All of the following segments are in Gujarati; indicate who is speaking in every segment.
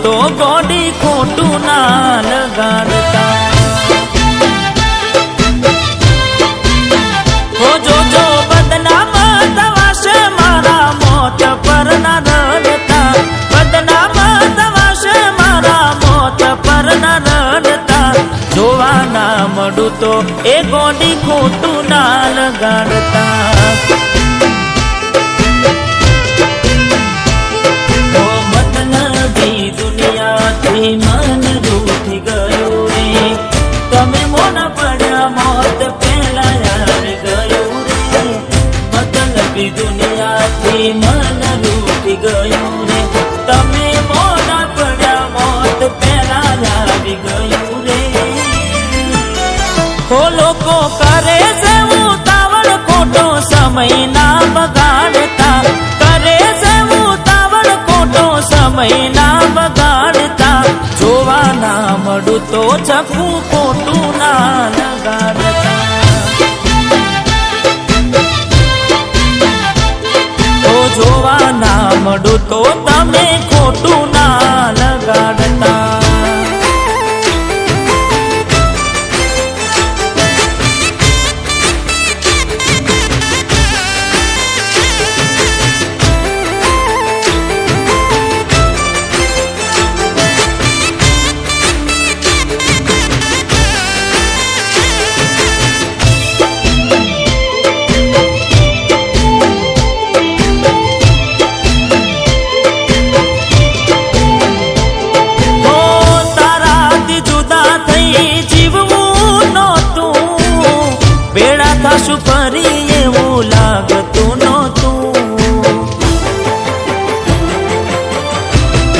Speaker 1: તો ગોડી ખોટું ના લગાડતા। હો જોજો બદનામ થવાશે મારા મોત પર ના રડતા, બદનામ થવાશે મારા મોત પર ના રડતા। જોવા ના મળું તો એ ગોડી ખોટું ના લગાડતા। મન રૂઠી ગયું રે, તમે મોના પડ્યા મોત પહેલા આવી ગયું રે। મતલબી દુનિયાથી મન રૂઠી ગયું રે, તમે મોના પડ્યા મોત પહેલા આવી ગયું રે। હો લોકો કરે છે ઉતાવળ ખોટો સમય ના બગાડતા, કરે છે ઉતાવળ ખોટો સમય ના બગાડતા। જોવા ના મળું તો ચકવું ખોટું ના લગાડતા। તો જોવા ના મળું તો તમે ખોટું ના લગાડતા। થાશું ફરી એવું લાગતું નહોતું।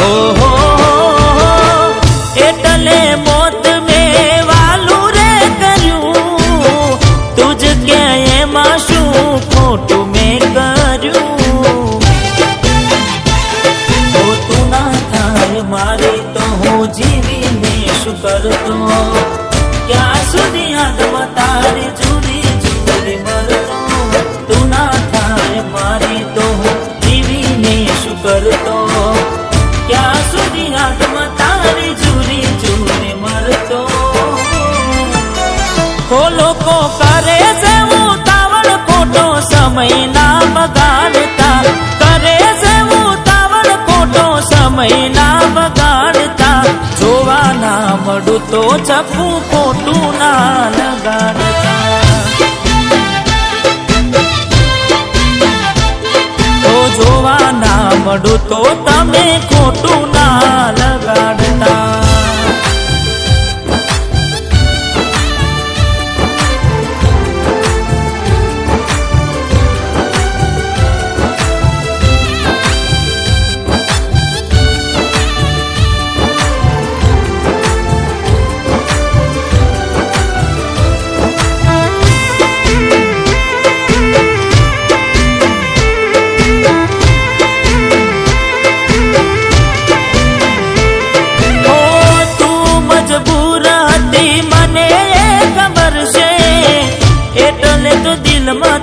Speaker 1: ઓહો એટલે મોત મેં વાલું રે કર્યું, તુજ કે એમાં શું ખોટું મેં કર્યું। તો તું ના થાય મારી તો હું જીવીને શું કરતો, ક્યાં સુધી યાદમાં તારી જુદી મરતો। તું ના થાય મારી તો હું જીવીને શું કરતો, ક્યાં સુધી યાદમાં તારી જુરી જુરી મરતો। હો લોકો કરે છે ઉતાવળ ખોટો સમય ના બગાડતા, કરે છે ઉતાવળ ખોટો સમય ના બગાડતા। જોવા ના મળું તો ચકવું ખોટું ના લગાડતા। જોવા ના મળું તો તમે ખોટું ના લગાડતા।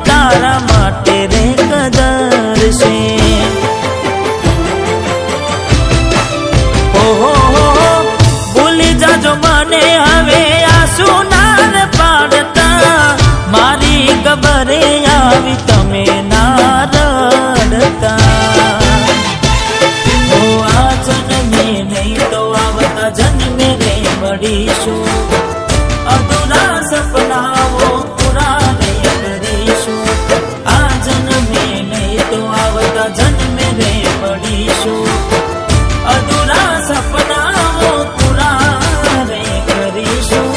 Speaker 1: તારા માટે રે કદર છે। ઓહો ભૂલી જાજો મને હવે આંસુ ના પાડતા, મારી ખબરે આવી તમે ના રડતા। ઓ આ જન્મે નહીં તો આવતા જન્મે રે મળીશું, અધૂરા સપનાઓ પૂરા આ જન્મે નહીં તો આવતા જન્મે રે મળીશું, અધૂરા સપનાઓ પૂરા રે કરીશું।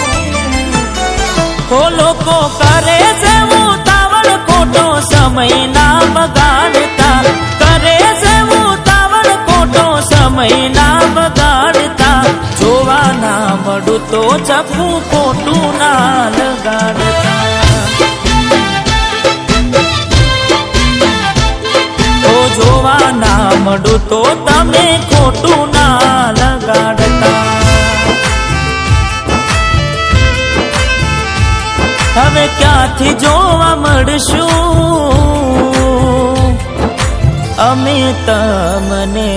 Speaker 1: હો લોકો કરે છે ઉતાવળ ખોટો સમય ના બગાડતા, કરે છે ઉતાવળ ખોટો સમય ના બગાડતા। જોવા ના મળું તો ચકવું ખોટું ના લગાડતા। જોવા ના મળું તો તમે ખોટું ના લગાડતા। હવે ક્યાંથી જોવા મળશું અમે તમને।